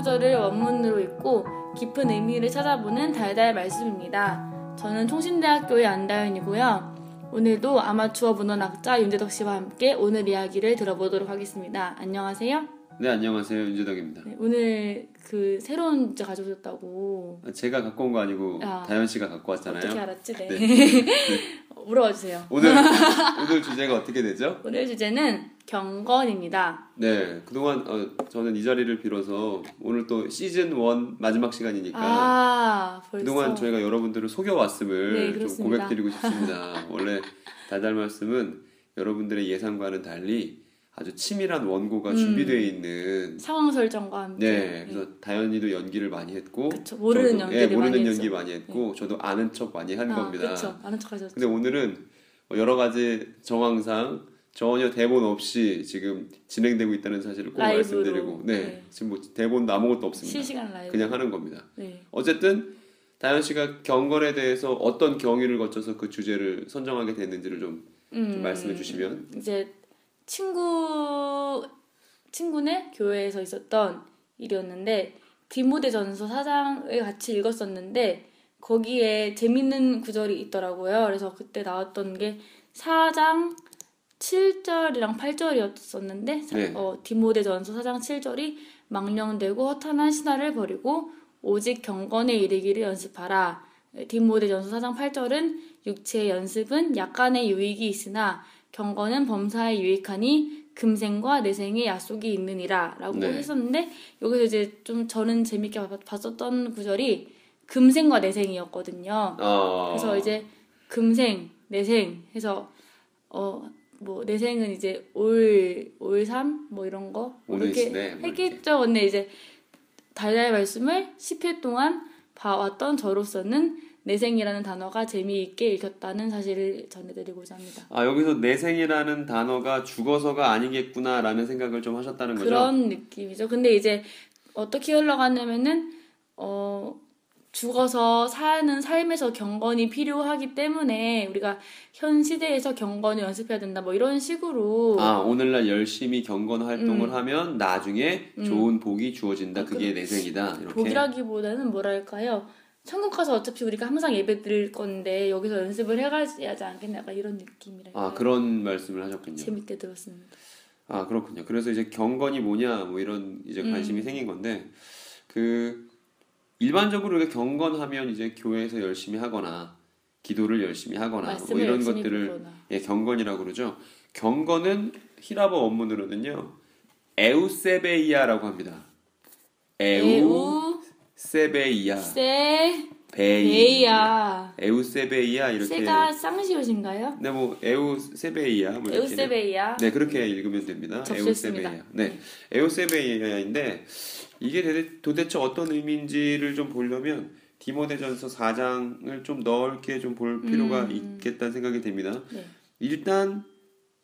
구절을 원문으로 읽고 깊은 의미를 찾아보는 달달 말씀입니다. 저는 통신대학교의 안다현이고요. 오늘도 아마추어 문헌학자 윤재덕 씨와 함께 오늘 이야기를 들어보도록 하겠습니다. 안녕하세요. 네, 안녕하세요. 윤재덕입니다. 네, 오늘 새로운 주제 가져오셨다고. 제가 갖고 온 거 아니고 다현 씨가 갖고 왔잖아요. 어떻게 알았지? 네. 네. 물어봐 주세요. 오늘 주제가 어떻게 되죠? 오늘 주제는 경건입니다. 네, 그동안 저는 이 자리를 빌어서 오늘 또 시즌 1 마지막 시간이니까 벌써? 그동안 저희가 여러분들을 속여왔음을 네, 좀 고백드리고 싶습니다. 원래 달달 말씀은 여러분들의 예상과는 달리 아주 치밀한 원고가 준비되어 있는 상황 설정과 함께. 네, 그래서 다현이도 연기를 많이 했고, 그쵸, 모르는 연기 많이 했고, 저도 아는 척 많이 한 겁니다. 그렇죠, 아는 척 하셨죠. 근데 오늘은 여러 가지 정황상 전혀 대본 없이 지금 진행되고 있다는 사실을 꼭 라이브로, 말씀드리고, 네, 지금 뭐 대본도 아무것도 없습니다. 실시간 라이브. 그냥 하는 겁니다. 네. 어쨌든 다현 씨가 경건에 대해서 어떤 경위를 거쳐서 그 주제를 선정하게 됐는지를 좀 말씀해 주시면. 이제 친구네 교회에서 있었던 일이었는데 디모데전서 4장을 같이 읽었었는데 거기에 재밌는 구절이 있더라고요. 그래서 그때 나왔던 게 4장 7절이랑 8절이었었는데 네. 디모데전서 4장 7절이 망령되고 허탄한 신화를 버리고 오직 경건에 이르기를 연습하라. 디모데전서 4장 8절은 육체의 연습은 약간의 유익이 있으나 경건은 범사에 유익하니 금생과 내생의 약속이 있느니라 라고 했었는데 여기서 이제 좀 저는 재밌게 봤었던 구절이 금생과 내생이었거든요. 그래서 이제 금생, 내생 해서 뭐 내생은 이제 올삼 뭐 이런 거 이렇게 했겠죠. 근데 이제 달달 말씀을 10회 동안 봐왔던 저로서는 내생이라는 단어가 재미있게 읽혔다는 사실을 전해드리고자 합니다. 여기서 내생이라는 단어가 죽어서가 아니겠구나라는 생각을 좀 하셨다는 거죠? 그런 느낌이죠. 근데 이제 어떻게 흘러가냐면은 죽어서 사는 삶에서 경건이 필요하기 때문에 우리가 현 시대에서 경건을 연습해야 된다 뭐 이런 식으로 오늘날 열심히 경건 활동을 하면 나중에 좋은 복이 주어진다. 그게 내생이다. 이렇게. 복이라기보다는 뭐랄까요? 천국 가서 어차피 우리가 항상 예배 드릴 건데 여기서 연습을 해가야지 않겠나 약간 이런 느낌이랄까요? 그런 말씀을 하셨군요. 재밌게 들었습니다. 그렇군요. 그래서 이제 경건이 뭐냐 뭐 이런 이제 관심이 생긴 건데 일반적으로 우리가 경건하면 이제 교회에서 열심히 하거나 기도를 열심히 하거나 뭐 이런 것들을 경건이라고 그러죠. 경건은 히라보 원문으로는요 에우세베이아라고 합니다. 세베이아. 베이아. 에우세베이아 이렇게. 세가 쌍시옷인가요? 네, 뭐 에우세베이아. 뭐 에우세베이아. 네, 그렇게 읽으면 됩니다. 에우세베이아. 네, 에우세베이아인데 이게 도대체 어떤 의미인지를 좀 보려면 디모데전서 4장을 좀 넓게 좀 볼 필요가 있겠다는 생각이 됩니다. 네. 일단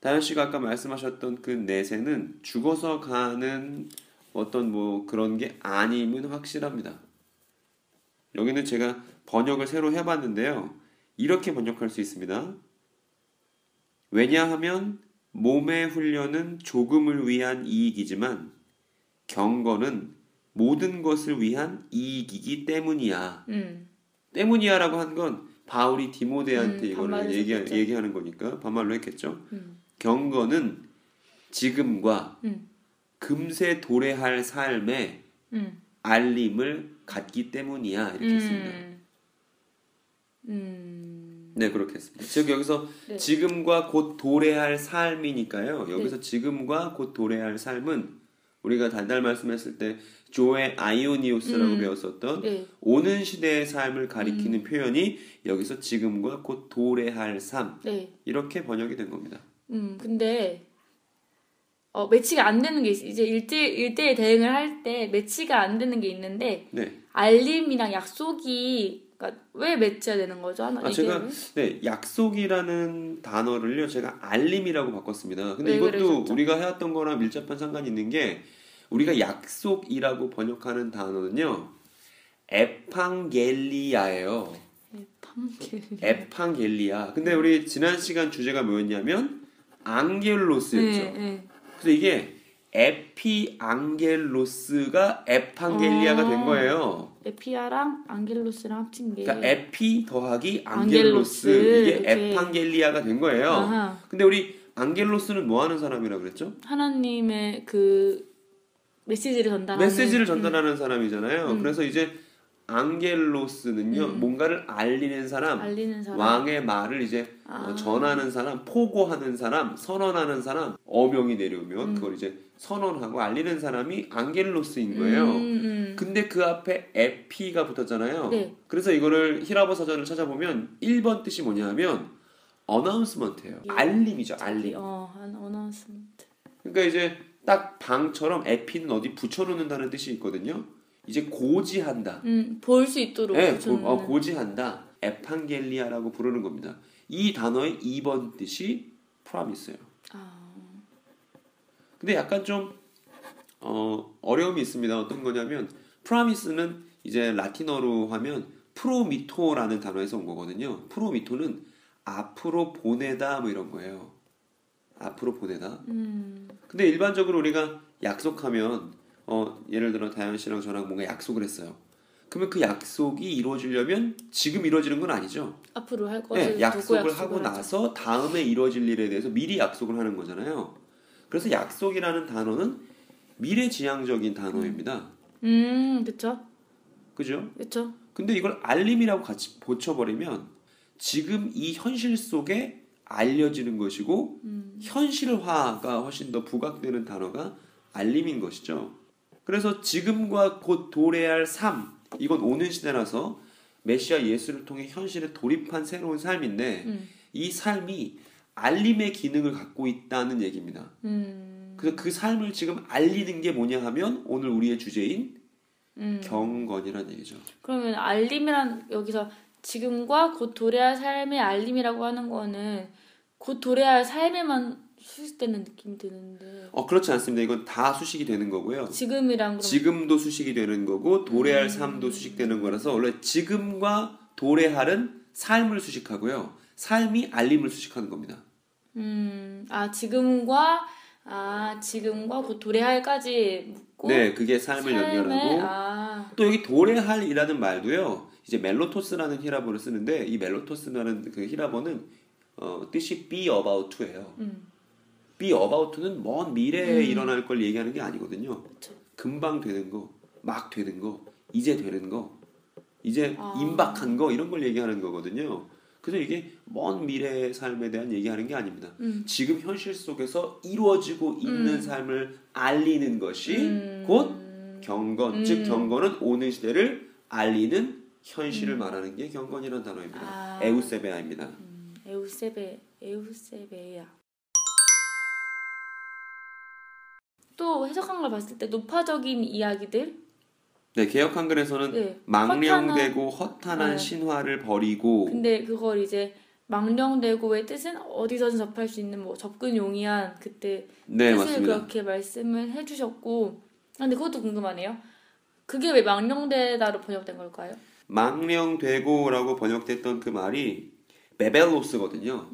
다현 씨가 아까 말씀하셨던 그 내세는 죽어서 가는 어떤 뭐 그런 게 아님은 확실합니다. 여기는 제가 번역을 새로 해봤는데요. 이렇게 번역할 수 있습니다. 왜냐하면 몸의 훈련은 조금을 위한 이익이지만 경건은 모든 것을 위한 이익이기 때문이야. 때문이야라고 한 건 바울이 디모데한테 이거를 얘기하는 거니까 반말로 했겠죠. 경건은 지금과 금세 도래할 삶에 알림을 갖기 때문이야. 이렇게 했습니다. 네, 그렇게 했습니다. 즉 여기서 지금과 곧 도래할 삶이니까요. 여기서 지금과 곧 도래할 삶은 우리가 달달 말씀했을 때 조에 아이오니오스라고 배웠었던 오는 시대의 삶을 가리키는 표현이 여기서 지금과 곧 도래할 삶 이렇게 번역이 된 겁니다. 근데 매치가 안 되는 게 이제 일대일 대응을 할 때 매치가 안 되는 게 있는데 알림이랑 약속이 그러니까 왜 매치해야 되는 거죠? 제가 약속이라는 단어를요 제가 알림이라고 바꿨습니다. 근데 이것도 그러셨죠? 우리가 해왔던 거랑 밀접한 상관이 있는 게 우리가 약속이라고 번역하는 단어는요 에팡겔리아예요. 에팡겔리아. 근데 우리 지난 시간 주제가 뭐였냐면 앙겔로스였죠. 그래서 이게 에피앙겔로스가 에판겔리아가 된 거예요. 에피아랑 안겔로스랑 합친 게. 그러니까 에피 더하기 안겔로스 이게 이렇게. 에판겔리아가 된 거예요. 아하. 근데 우리 안겔로스는 뭐 하는 사람이라고 그랬죠? 하나님의 그 메시지를 전달하는 사람이잖아요. 그래서 이제 안겔로스는요 뭔가를 알리는 사람, 왕의 말을 이제 전하는 사람, 포고하는 사람, 선언하는 사람, 어명이 내려오면 그걸 이제 선언하고 알리는 사람이 안겔로스인 거예요. 근데 그 앞에 에피가 붙었잖아요. 네. 그래서 이거를 히라보 사전을 찾아보면 1번 뜻이 뭐냐면 어나운스먼트예요. 알림이죠, 알림. 어나운스먼트. 그러니까 이제 딱 방처럼 에피는 어디 붙여놓는다는 뜻이 있거든요. 이제 고지한다. 볼 수 있도록. 네, 고지한다. 에판겔리아라고 부르는 겁니다. 이 단어의 2번 뜻이 프라미스예요. 근데 약간 좀 어려움이 있습니다. 어떤 거냐면 프라미스는 이제 라틴어로 하면 프로미토라는 단어에서 온 거거든요. 프로미토는 앞으로 보내다 뭐 이런 거예요. 앞으로 보내다. 근데 일반적으로 우리가 약속하면 예를 들어 다현 씨랑 저랑 뭔가 약속을 했어요. 그러면 그 약속이 이루어지려면 지금 이루어지는 건 아니죠. 앞으로 할 것을 네, 약속을 하고 나서 다음에 이루어질 일에 대해서 미리 약속을 하는 거잖아요. 그래서 약속이라는 단어는 미래지향적인 단어입니다. 그렇죠. 그죠? 그렇죠. 근데 이걸 알림이라고 같이 붙여버리면 지금 이 현실 속에 알려지는 것이고 현실화가 훨씬 더 부각되는 단어가 알림인 것이죠. 그래서 지금과 곧 도래할 삶, 이건 오는 시대라서 메시아 예수를 통해 현실에 돌입한 새로운 삶인데 이 삶이 알림의 기능을 갖고 있다는 얘기입니다. 그래서 그 삶을 지금 알리는 게 뭐냐 하면 오늘 우리의 주제인 경건이라는 얘기죠. 그러면 알림이란 여기서 지금과 곧 도래할 삶의 알림이라고 하는 거는 곧 도래할 삶에만 수식되는 느낌이 드는데. 그렇지 않습니다. 이건 다 수식이 되는 거고요. 지금도 수식이 되는 거고 도래할 삶도 수식되는 거라서 원래 지금과 도래할은 삶을 수식하고요. 삶이 알림을 수식하는 겁니다. 지금과 곧 도래할까지 묶고. 네, 그게 삶을 연결하고. 또 여기 도래할이라는 말도요. 이제 멜로토스라는 히라보를 쓰는데 이 멜로토스라는 그 히라보는 뜻이 be about to예요. be about to는 먼 미래에 일어날 걸 얘기하는 게 아니거든요. 그쵸. 금방 되는 거, 막 되는 거, 이제 되는 거, 이제 임박한 거 이런 걸 얘기하는 거거든요. 그래서 이게 먼 미래의 삶에 대한 얘기하는 게 아닙니다. 지금 현실 속에서 이루어지고 있는 삶을 알리는 것이 곧 경건, 즉 경건은 오는 시대를 알리는 현실을 말하는 게 경건이라는 단어입니다. 에우세베아입니다. 에우세베야. 또 해석한 걸 봤을 때 노파적인 이야기들. 네, 개역 한글에서는 망령되고 허탄한 신화를 버리고. 근데 그걸 이제 망령되고의 뜻은 어디서든 접할 수 있는 뭐 접근 용이한 그때 뜻을 맞습니다. 그렇게 말씀을 해주셨고. 근데 그것도 궁금하네요. 그게 왜 망령되다로 번역된 걸까요? 망령되고라고 번역됐던 그 말이 베벨로스거든요.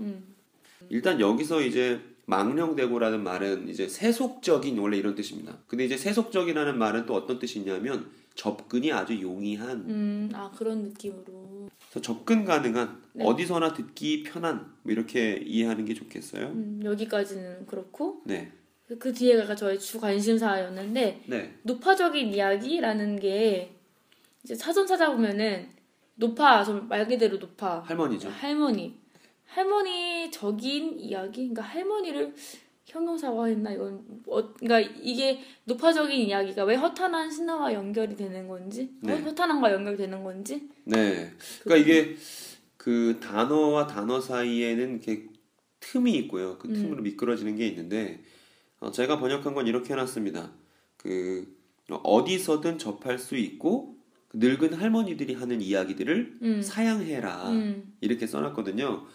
일단 여기서 이제 망령되고라는 말은 이제 세속적인 원래 이런 뜻입니다. 근데 이제 세속적이라는 말은 또 어떤 뜻이 있냐면 접근이 아주 용이한. 그런 느낌으로. 그래서 접근 가능한, 어디서나 듣기 편한 뭐 이렇게 이해하는 게 좋겠어요. 여기까지는 그렇고. 네. 그 뒤에가 저의 주 관심사였는데 노파적인 이야기라는 게 이제 사전 찾아보면은 노파, 말 그대로 노파. 할머니죠. 할머니적인 이야기? 그러니까 할머니를 형용사화했나 이건 그러니까 이게 노파적인 이야기가 왜 허탄한 신화와 연결이 되는 건지, 허탄한과 연결되는 건지. 네. 그러니까 이게 그 단어와 단어 사이에는 이렇게 틈이 있고요. 그 틈으로 미끄러지는 게 있는데 제가 번역한 건 이렇게 해놨습니다. 그 어디서든 접할 수 있고 늙은 할머니들이 하는 이야기들을 사양해라 이렇게 써놨거든요.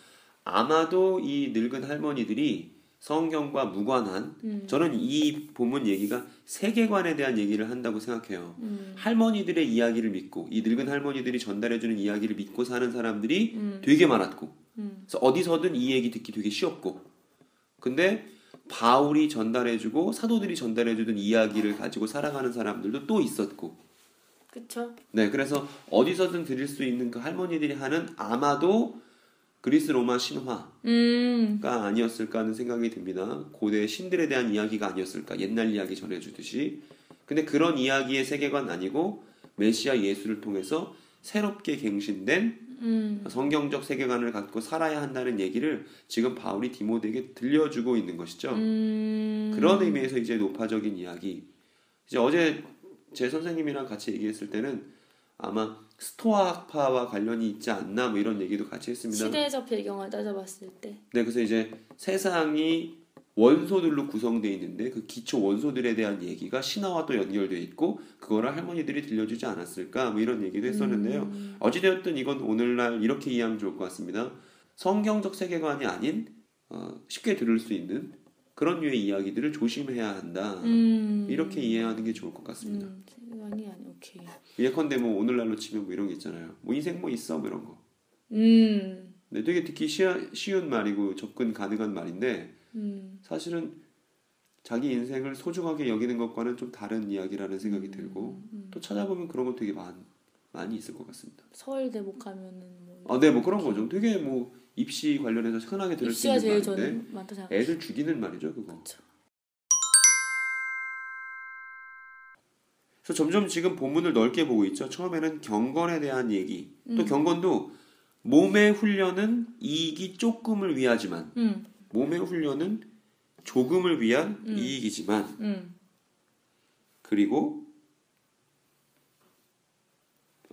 아마도 이 늙은 할머니들이 성경과 무관한 저는 이 본문 얘기가 세계관에 대한 얘기를 한다고 생각해요. 할머니들의 이야기를 믿고 이 늙은 할머니들이 전달해주는 이야기를 믿고 사는 사람들이 되게 많았고 그래서 어디서든 이 얘기 듣기 되게 쉬웠고 근데 바울이 전달해주고 사도들이 전달해주던 이야기를 가지고 살아가는 사람들도 또 있었고. 그쵸. 네, 그래서 어디서든 들을 수 있는 그 할머니들이 하는 아마도 그리스 로마 신화가 아니었을까 하는 생각이 듭니다. 고대 신들에 대한 이야기가 아니었을까. 옛날 이야기 전해주듯이. 근데 그런 이야기의 세계관 아니고 메시아 예수를 통해서 새롭게 갱신된 성경적 세계관을 갖고 살아야 한다는 얘기를 지금 바울이 디모데에게 들려주고 있는 것이죠. 그런 의미에서 이제 노파적인 이야기. 이제 어제 제 선생님이랑 같이 얘기했을 때는 아마 스토아파와 관련이 있지 않나 뭐 이런 얘기도 같이 했습니다. 시대적 배경을 따져봤을 때. 네, 그래서 이제 세상이 원소들로 구성되어 있는데 그 기초 원소들에 대한 얘기가 신화와 또 연결되어 있고 그거를 할머니들이 들려주지 않았을까 뭐 이런 얘기도 했었는데요. 어찌되었든 이건 오늘날 이렇게 이해하면 좋을 것 같습니다. 성경적 세계관이 아닌 쉽게 들을 수 있는 그런 류의 이야기들을 조심해야 한다. 이렇게 이해하는 게 좋을 것 같습니다. 세계관이 아니 오케이. 예컨대 뭐 오늘날로 치면 뭐 이런 게 있잖아요. 뭐 인생 뭐 있어 뭐 이런 거. 네, 되게 듣기 쉬운 말이고 접근 가능한 말인데 사실은 자기 인생을 소중하게 여기는 것과는 좀 다른 이야기라는 생각이 들고 또 찾아보면 그런 거 되게 많이 있을 것 같습니다. 서울대 못 가면은 뭐 네, 뭐 그런 거죠. 되게 뭐 입시 관련해서 흔하게 들을 수 있는 말인데 저는 많다 생각해요. 애들 죽이는 말이죠, 그거. 그쵸. 그래서 점점 지금 본문을 넓게 보고 있죠. 처음에는 경건에 대한 얘기. 또 경건도 몸의 훈련은 이익이 조금을 위하지만 몸의 훈련은 조금을 위한 이익이지만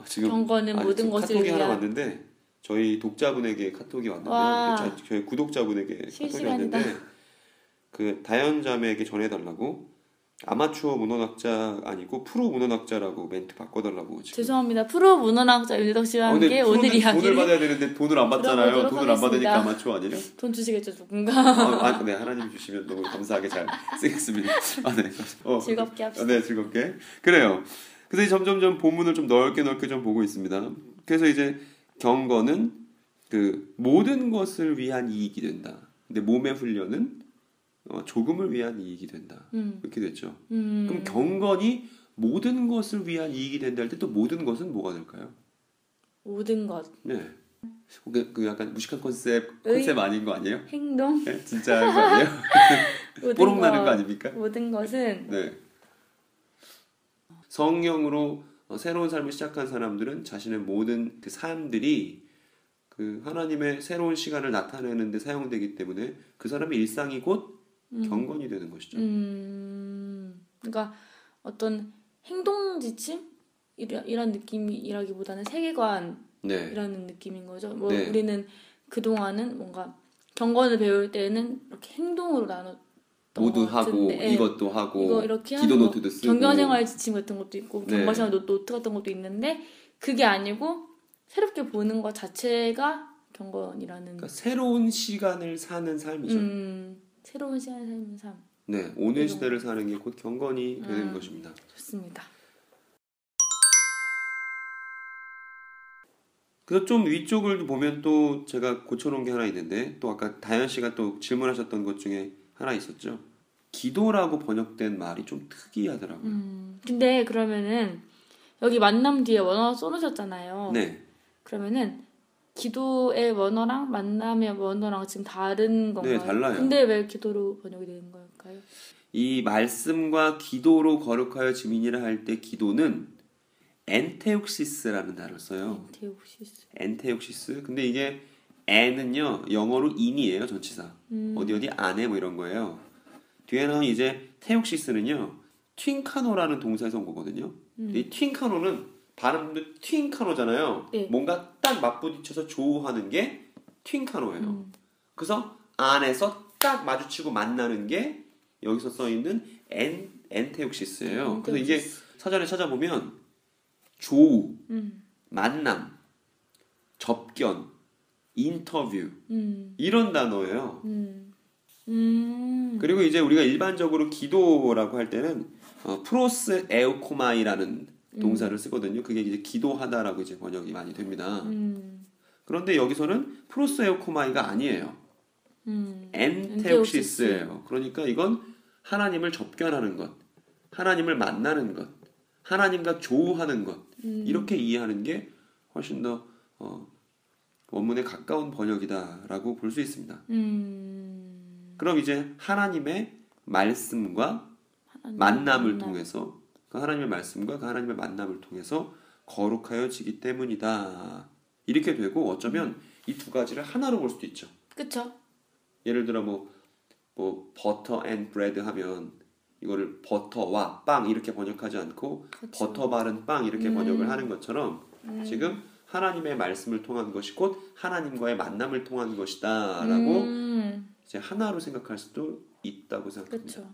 지금 경건은 모든 것을 카톡이 하나 위한 왔는데 저희 독자분에게 카톡이 왔는데 저희 구독자분에게 카톡이 왔는데 그 다현자매에게 전해달라고 아마추어 문헌학자 아니고 프로 문헌학자라고 멘트 바꿔달라고 지금. 죄송합니다. 프로 문헌학자 윤덕 씨와 함께 오늘 이야기를 돈을 받아야 되는데 돈을 안 받잖아요. 돈을 안 받으니까 아마추어 아니에요? 돈 주시겠죠 누군가. 네, 하나님 주시면 너무 감사하게 잘 쓰겠습니다. 네. 즐겁게 합시다. 네, 즐겁게. 그래요. 그래서 점점점 본문을 좀 넓게 좀 보고 있습니다. 그래서 이제 경건은 그 모든 것을 위한 이익이 된다. 근데 몸의 훈련은 조금을 위한 이익이 된다. 이렇게 됐죠. 그럼 경건이 모든 것을 위한 이익이 된다 할 때 또 모든 것은 뭐가 될까요? 모든 것. 네. 그 약간 무식한 컨셉 아닌 거 아니에요? 행동. 네? 진짜 거 아니에요? 뽀록 나는 거 아닙니까? 모든 것은. 네. 성령으로 새로운 삶을 시작한 사람들은 자신의 모든 그 삶들이 그 하나님의 새로운 시간을 나타내는 데 사용되기 때문에 그 사람의 일상이 곧 경건이 되는 것이죠. 그러니까 어떤 행동 지침 이런 느낌이라기보다는 세계관이라는 느낌인 거죠. 뭐 네. 우리는 그 동안은 뭔가 경건을 배울 때는 이렇게 행동으로 나눴던 모두 것 하고 같은데, 이것도 하고 이거 이렇게 기도 하는 노트도 쓰고 경건생활 지침 같은 것도 있고 네. 경건생활 노트 같은 것도 있는데 그게 아니고 새롭게 보는 것 자체가 경건이라는. 그러니까 새로운 시간을 사는 삶이죠. 새로운 시간을 사는 삶. 네, 오늘 시대를 사는 게 곧 경건이 되는 것입니다. 좋습니다. 그래서 좀 위쪽을 보면 또 제가 고쳐놓은 게 하나 있는데 또 아까 다현 씨가 또 질문하셨던 것 중에 하나 있었죠. 기도라고 번역된 말이 좀 특이하더라고요. 근데 그러면은 여기 만남 뒤에 원어 써놓으셨잖아요. 네. 그러면은 기도의 원어랑 만남의 원어랑 지금 다른 건가요? 네, 달라요. 근데 왜 기도로 번역이 되는 걸까요? 이 말씀과 기도로 거룩하여 지민이라 할 때 기도는 엔테옥시스라는 단어를 써요. 엔테옥시스. 근데 이게 엔은요 영어로 in이에요 전치사. 어디 안에 뭐 이런 거예요. 뒤에는 이제 테옥시스는요 튠카노라는 동사에서 온 거거든요. 이 튠카노는 발음도 튠카노잖아요. 네. 뭔가 딱 맞부딪혀서 조우하는 게 튠카노예요. 그래서 안에서 딱 마주치고 만나는 게 여기서 써 있는 엔테옥시스예요. 그래서 이게 사전에 찾아보면 조우, 만남, 접견, 인터뷰 이런 단어예요. 그리고 이제 우리가 일반적으로 기도라고 할 때는 프로스 에우코마이라는 동사를 쓰거든요. 그게 이제 기도하다라고 이제 번역이 많이 됩니다. 그런데 여기서는 프로스 에우코마이가 아니에요. 엔테옥시스예요. 그러니까 이건 하나님을 접견하는 것, 하나님을 만나는 것, 하나님과 조우하는 것, 이렇게 이해하는 게 훨씬 더 원문에 가까운 번역이다라고 볼 수 있습니다. 그럼 이제 하나님의 말씀과 만남을 통해서, 그 하나님의 말씀과 그 하나님의 만남을 통해서 거룩하여지기 때문이다. 이렇게 되고 어쩌면 이 두 가지를 하나로 볼 수도 있죠. 그쵸. 예를 들어 버터 앤 브레드 하면 이거를 버터와 빵 이렇게 번역하지 않고 그쵸. 버터 바른 빵 이렇게 번역을 하는 것처럼 지금 하나님의 말씀을 통한 것이 곧 하나님과의 만남을 통한 것이다 라고 이제 하나로 생각할 수도 있다고 생각합니다. 그쵸.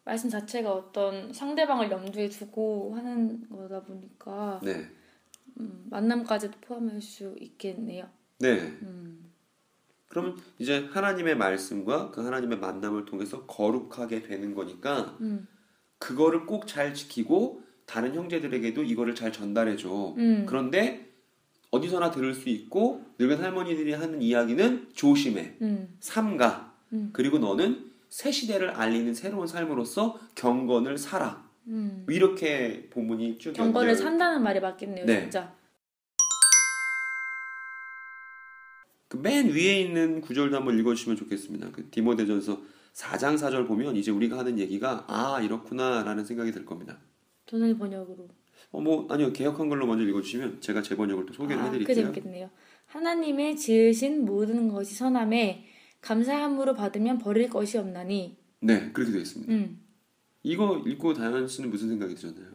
말씀 자체가 어떤 상대방을 염두에 두고 하는 거다 보니까 네. 만남까지도 포함할 수 있겠네요. 네. 그러면 이제 하나님의 말씀과 그 하나님의 만남을 통해서 거룩하게 되는 거니까 그거를 꼭 잘 지키고 다른 형제들에게도 이거를 잘 전달해줘. 그런데 어디서나 들을 수 있고 늙은 할머니들이 하는 이야기는 조심해. 삼가. 그리고 너는 새 시대를 알리는 새로운 삶으로서 경건을 살아. 이렇게 본문이 쭉 경건을 산다는 말이 맞겠네요. 네. 진짜. 그 맨 위에 있는 구절도 한번 읽어주시면 좋겠습니다. 그 디모데전서 4장 4절 보면 이제 우리가 하는 얘기가 이렇구나라는 생각이 들 겁니다. 도전의 번역으로. 아니요. 개역 한글로 먼저 읽어주시면 제가 제 번역을 또 소개를 해드릴게요. 그 재밌겠네요. 하나님의 지으신 모든 것이 선함에 감사함으로 받으면 버릴 것이 없나니. 네, 그렇게 되어 있습니다. 이거 읽고 다현 씨는 무슨 생각이 드셨나요?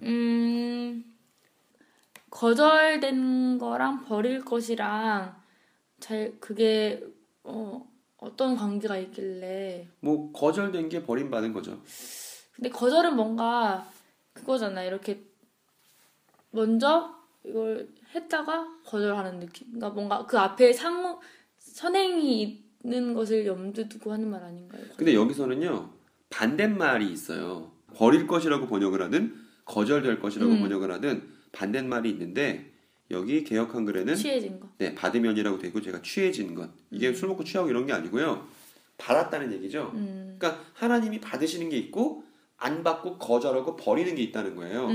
거절된 거랑 버릴 것이랑 그게 어떤 관계가 있길래. 거절된 게 버림받은 거죠. 근데 거절은 뭔가 그거잖아. 이렇게 먼저 이걸 했다가 거절하는 느낌. 그러니까 뭔가 그 앞에 선행이 있는 것을 염두에 두고 하는 말 아닌가요? 근데 여기서는요. 반대말이 있어요. 버릴 것이라고 번역을 하든 거절될 것이라고 번역을 하든 반대말이 있는데 여기 개역 한글에는 취해진 거. 네, 받으면이라고 되고 제가 취해진 것. 이게 술 먹고 취하고 이런 게 아니고요. 받았다는 얘기죠. 그러니까 하나님이 받으시는 게 있고 안 받고 거절하고 버리는 게 있다는 거예요.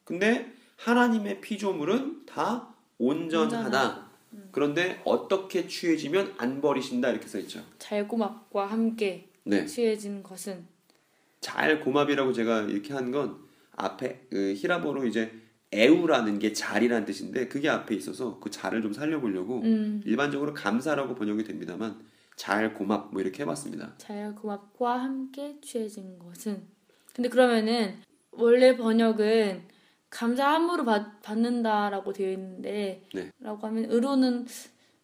근데 하나님의 피조물은 다 온전하다. 그런데 어떻게 취해지면 안 버리신다 이렇게 써 있죠. 잘고맙과 함께 네. 취해진 것은 잘고맙이라고 제가 이렇게 한 건 앞에 히라보로 이제 에우라는 게 잘이라는 뜻인데 그게 앞에 있어서 그 잘을 좀 살려보려고 일반적으로 감사라고 번역이 됩니다만 잘고맙 이렇게 해봤습니다. 잘고맙과 함께 취해진 것은. 근데 그러면은 원래 번역은 감사함으로 받는다라고 되어 있는데 네. 라고 하면 의로는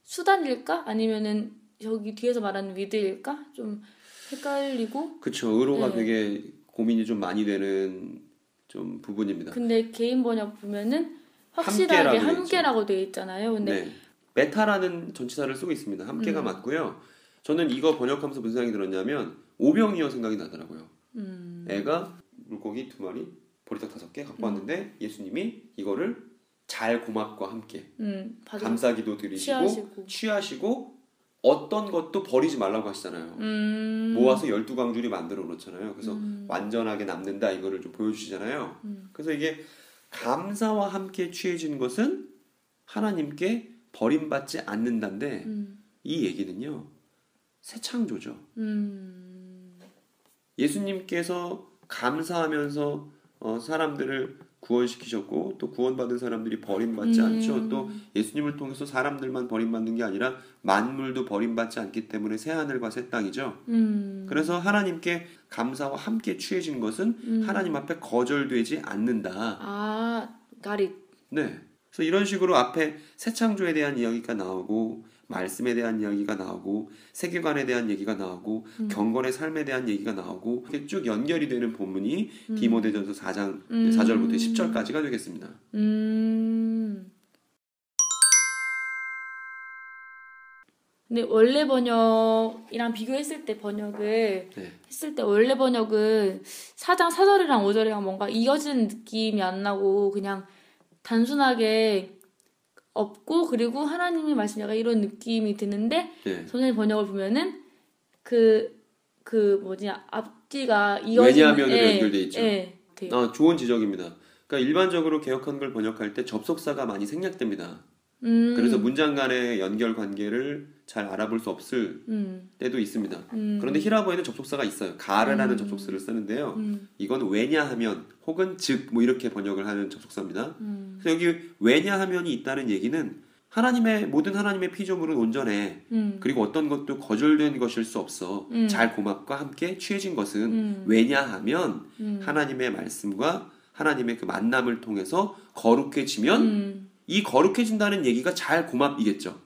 수단일까? 아니면은 여기 뒤에서 말하는 위드일까? 좀 헷갈리고. 그쵸. 의로가 네. 되게 고민이 좀 많이 되는 좀 부분입니다. 근데 개인 번역 보면은 확실하게 함께라고 되어 있잖아요. 근데 네. 메타라는 전치사를 쓰고 있습니다. 함께가 맞고요. 저는 이거 번역하면서 무슨 생각이 들었냐면 오병이어 생각이 나더라고요. 애가 물고기 2마리, 보리떡 5개 갖고 왔는데 예수님이 이거를 잘 고맙과 함께 감사기도 드리시고 취하시고 어떤 것도 버리지 말라고 하시잖아요. 모아서 12광줄이 만들어 놓잖아요. 그래서 완전하게 남는다 이거를 좀 보여주시잖아요. 그래서 이게 감사와 함께 취해진 것은 하나님께 버림받지 않는다인데 이 얘기는요. 새 창조죠. 예수님께서 감사하면서 사람들을 구원시키셨고 또 구원받은 사람들이 버림받지 않죠. 또 예수님을 통해서 사람들만 버림받는 게 아니라 만물도 버림받지 않기 때문에 새하늘과 새 땅이죠. 그래서 하나님께 감사와 함께 취해진 것은 하나님 앞에 거절되지 않는다. got it. 네. 그래서 이런 식으로 앞에 새 창조에 대한 이야기가 나오고 말씀에 대한 이야기가 나오고 세계관에 대한 얘기가 나오고 경건의 삶에 대한 얘기가 나오고 이렇게 쭉 연결이 되는 본문이 디모데전서 4장 4절부터 10절까지가 되겠습니다. 근데 원래 번역이랑 비교했을 때 번역을 했을 때 원래 번역은 4장 4절이랑 5절이랑 뭔가 이어지는 느낌이 안 나고 그냥 단순하게 없고 그리고 하나님의 말씀 약간 이런 느낌이 드는데 예. 전에 번역을 보면은 앞뒤가 이어지는 왜냐하면으로 연결돼 있죠. 돼요. 좋은 지적입니다. 그러니까 일반적으로 개역한 걸 번역할 때 접속사가 많이 생략됩니다. 그래서 문장 간의 연결 관계를 잘 알아볼 수 없을 때도 있습니다. 그런데 히라보에는 접속사가 있어요. 가르라는 접속사를 쓰는데요. 이건 왜냐하면 혹은 즉 뭐 이렇게 번역을 하는 접속사입니다. 그래서 여기 왜냐하면이 있다는 얘기는 모든 하나님의 피조물은 온전해. 그리고 어떤 것도 거절된 것일 수 없어. 잘 고맙과 함께 취해진 것은 왜냐하면 하나님의 말씀과 하나님의 그 만남을 통해서 거룩해지면 이 거룩해진다는 얘기가 잘 고맙이겠죠.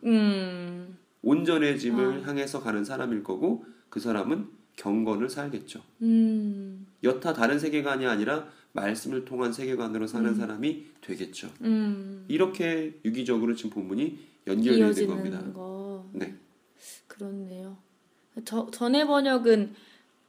온전해짐을 향해서 가는 사람일 거고 그 사람은 경건을 살겠죠. 여타 다른 세계관이 아니라 말씀을 통한 세계관으로 사는 사람이 되겠죠. 이렇게 유기적으로 지금 본문이 연결되어 있는 겁니다. 네. 그렇네요. 전의 번역은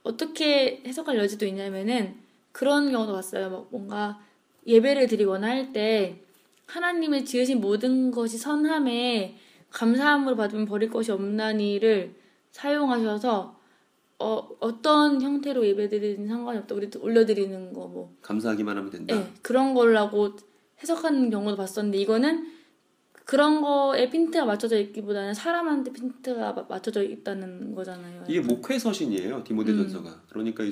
어떻게 해석할 여지도 있냐면은 그런 경우도 봤어요. 뭔가 예배를 드리거나 할 때 하나님의 지으신 모든 것이 선함에 감사함으로 받으면 버릴 것이 없나니를 사용하셔서 어떤 형태로 예배드리는 상관이 없다. 우리 올려드리는 거 뭐 감사하기만 하면 된다. 네, 그런 거라고 해석하는 경우도 봤었는데 이거는 그런 거에 핀트가 맞춰져 있기보다는 사람한테 핀트가 맞춰져 있다는 거잖아요. 이게 목회서신이에요. 디모데전서가. 그러니까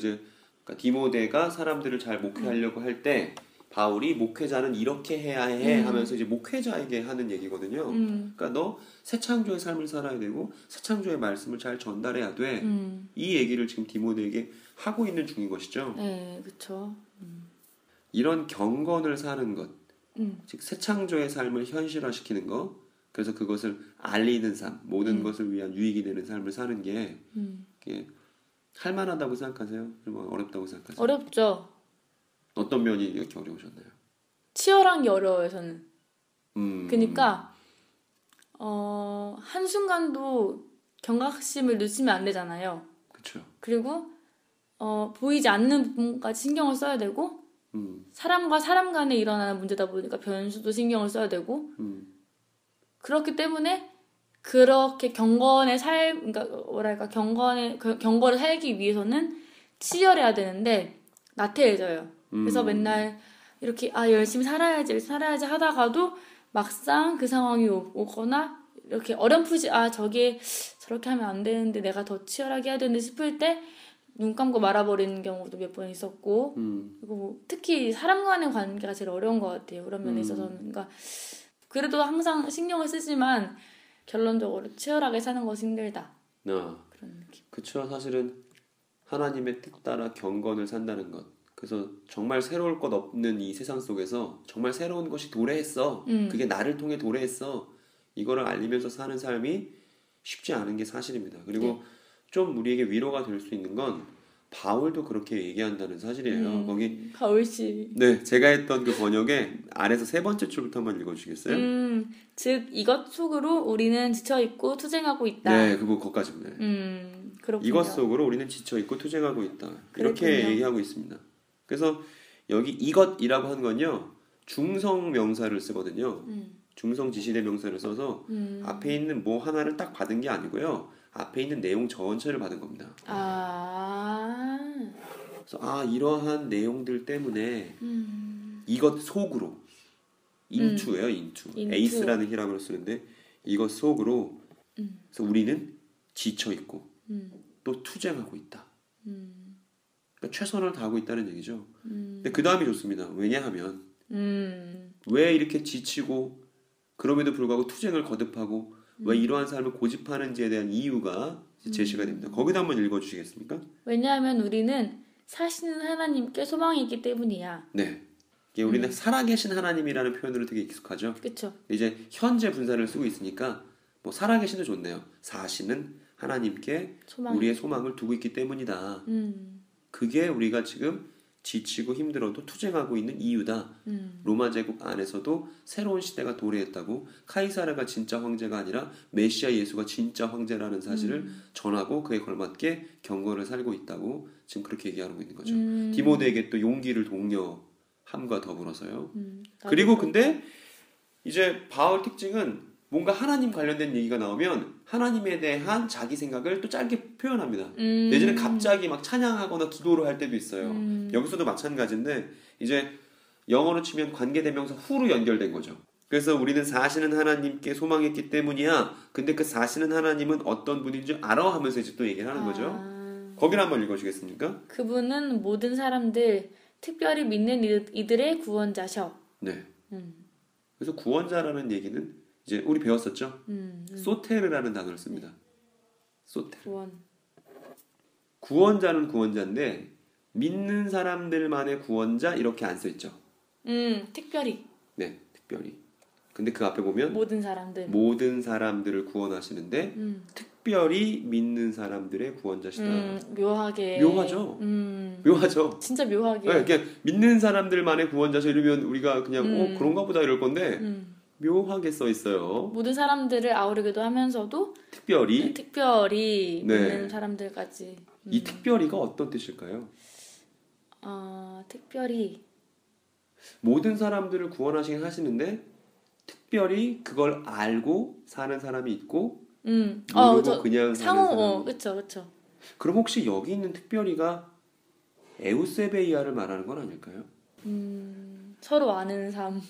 디모데가 사람들을 잘 목회하려고 할 때 바울이 목회자는 이렇게 해야 해 하면서 이제 목회자에게 하는 얘기거든요. 그러니까 너 새 창조의 삶을 살아야 되고 새 창조의 말씀을 잘 전달해야 돼. 이 얘기를 지금 디모데에게 하고 있는 중인 것이죠. 네, 그렇죠. 이런 경건을 사는 것, 즉 새 창조의 삶을 현실화시키는 것, 그래서 그것을 알리는 삶, 모든 것을 위한 유익이 되는 삶을 사는 게 할 만하다고 생각하세요? 어렵다고 생각하세요? 어렵죠. 어떤 면이 이렇게 어려우셨나요? 치열한 게 어려워요, 저는. 그러니까 한순간도 경각심을 늦추면 안 되잖아요. 그렇죠. 그리고 보이지 않는 부분까지 신경을 써야 되고 사람과 사람 간에 일어나는 문제다 보니까 변수도 신경을 써야 되고 그렇기 때문에 그렇게 경건의 그러니까 뭐랄까 경건을 살기 위해서는 치열해야 되는데 나태해져요. 그래서 맨날 이렇게 열심히 살아야지 하다가도 막상 그 상황이 오거나 이렇게 어렴풋이 저게 저렇게 하면 안 되는데 내가 더 치열하게 해야 되는데 싶을 때 눈 감고 말아버리는 경우도 몇 번 있었고 그리고 특히 사람 간의 관계가 제일 어려운 것 같아요. 그런 면에 있어서는. 그러니까 그래도 항상 신경을 쓰지만 결론적으로 치열하게 사는 것이 힘들다. 그런 느낌. 그렇죠. 사실은 하나님의 뜻 따라 경건을 산다는 것. 그래서 정말 새로울 것 없는 이 세상 속에서 정말 새로운 것이 도래했어. 그게 나를 통해 도래했어. 이거를 알리면서 사는 삶이 쉽지 않은 게 사실입니다. 그리고 좀 우리에게 위로가 될 수 있는 건 바울도 그렇게 얘기한다는 사실이에요. 거기 바울 씨. 네, 제가 했던 그 번역에 아래서 3번째 줄부터 한번 읽어주시겠어요? 즉 이것 속으로 우리는 지쳐 있고 투쟁하고 있다. 네, 그거까지입니다. 그렇군요. 이것 속으로 우리는 지쳐 있고 투쟁하고 있다. 이렇게 그렇군요. 얘기하고 있습니다. 그래서 여기 이것이라고 한 건요 중성 명사를 쓰거든요. 중성 지시대 명사를 써서 앞에 있는 뭐 하나를 딱 받은 게 아니고요. 앞에 있는 내용 전체를 받은 겁니다. 그래서 이러한 내용들 때문에 이것 속으로 인투예요. 인투. 에이스라는 히라보를 쓰는데 이것 속으로 그래서 우리는 지쳐 있고 또 투쟁하고 있다. 그러니까 최선을 다하고 있다는 얘기죠. 근데 그 다음이 좋습니다. 왜냐하면 왜 이렇게 지치고 그럼에도 불구하고 투쟁을 거듭하고 왜 이러한 삶을 고집하는지에 대한 이유가 제시가 됩니다. 거기다 한번 읽어주시겠습니까? 왜냐하면 우리는 사시는 하나님께 소망이 있기 때문이야. 네. 이게 우리는 살아계신 하나님이라는 표현으로 되게 익숙하죠. 그렇죠. 이제 현재 분사를 쓰고 있으니까 뭐 살아계신도 좋네요. 사시는 하나님께 우리의 소망을 두고 있기 때문이다. 그게 우리가 지금 지치고 힘들어도 투쟁하고 있는 이유다. 로마 제국 안에서도 새로운 시대가 도래했다고 카이사르가 진짜 황제가 아니라 메시아 예수가 진짜 황제라는 사실을 전하고 그에 걸맞게 경건을 살고 있다고 지금 그렇게 얘기하고 있는 거죠. 디모데에게 또 용기를 독려함과 더불어서요. 그리고 근데 이제 바울 특징은 뭔가 하나님 관련된 얘기가 나오면 하나님에 대한 자기 생각을 또 짧게 표현합니다. 내지는 갑자기 막 찬양하거나 기도를 할 때도 있어요. 여기서도 마찬가지인데 이제 영어로 치면 관계대명사 who로 연결된 거죠. 그래서 우리는 사시는 하나님께 소망했기 때문이야. 근데 그 사시는 하나님은 어떤 분인 줄 알아 하면서 이제 또 얘기를 하는 거죠. 거기를 한번 읽어주겠습니까? 그분은 모든 사람들, 특별히 믿는 이들의 구원자셔. 네. 그래서 구원자라는 얘기는 이제 우리 배웠었죠. 소테르라는 단어를 씁니다. 소테르. 구원자는 구원자인데 믿는 사람들만의 구원자 이렇게 안 써 있죠. 특별히. 네, 특별히. 근데 그 앞에 보면 모든 사람들을 구원하시는데 특별히 믿는 사람들의 구원자시다. 묘하죠. 묘하죠. 진짜 묘하게. 네, 그냥 믿는 사람들만의 구원자셔 이러면 우리가 그냥 그런가 보다 이럴 건데 묘하게 써 있어요. 모든 사람들을 아우르기도 하면서도 특별히 믿는 사람들까지. 이 특별히가 어떤 뜻일까요? 특별히 모든 사람들을 구원하시긴 하시는데 특별히 그걸 알고 사는 사람이 있고 모르고 그냥 사는 사람. 그렇죠. 그럼 혹시 여기 있는 특별히가 에우세베이아를 말하는 건 아닐까요? 서로 아는 삶.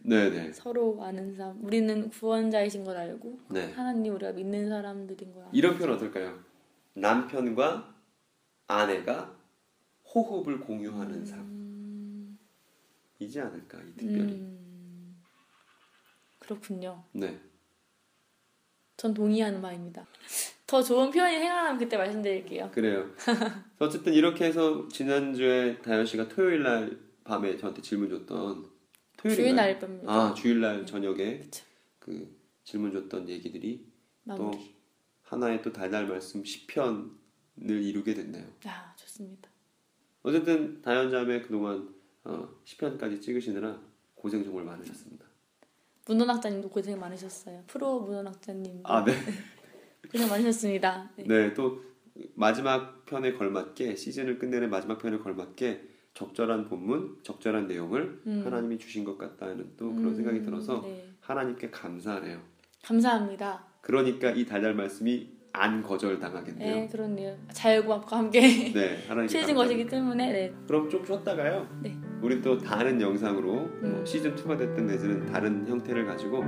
네네. 서로 아는 삶. 우리는 구원자이신 걸 알고 네. 하나님 우리가 믿는 사람들인 걸 알고. 이런 표현 어떨까요? 남편과 아내가 호흡을 공유하는 삶이지 않을까 이 특별히. 그렇군요. 네. 전 동의하는 바입니다. 더 좋은 표현이 생각나면 그때 말씀드릴게요. 그래요. 어쨌든 이렇게 해서 지난주에 다현 씨가 토요일 날 밤에 저한테 질문 줬던 주일날 밤. 주일날 저녁에 그쵸. 그 질문 줬던 얘기들이 마무리. 또 하나의 또 달달 말씀 시편을 이루게 됐네요. 좋습니다. 어쨌든 다현 자매 그동안 시편까지 찍으시느라 고생 정말 많으셨습니다. 문헌학자님도 고생 많으셨어요. 프로 문헌학자님. 네. 고생 많으셨습니다. 네, 또 마지막 편에 걸맞게 시즌을 끝내는 마지막 편에 걸맞게 적절한 본문, 적절한 내용을 하나님이 주신 것 같다는 또 그런 생각이 들어서 하나님께 감사하네요. 감사합니다. 그러니까 이 달달 말씀이 안 거절당하겠네요. 네, 그렇네요. 자유고함과 함께 취해진 것이기 때문에. 그럼 좀 쉬었다가요. 우리 또 다른 영상으로 시즌 2가 됐든 내지는 다른 형태를 가지고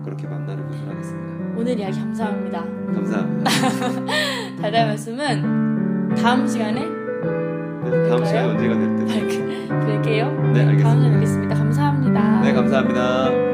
그렇게 만나는 것으로 하겠습니다. 오늘 이야기 감사합니다. 감사합니다. 달달 말씀은 다음 시간에 다음 시간에 언제가 됐든 뵐게요. 네, 알겠습니다. 다음 시간에 뵙겠습니다. 감사합니다. 네, 감사합니다.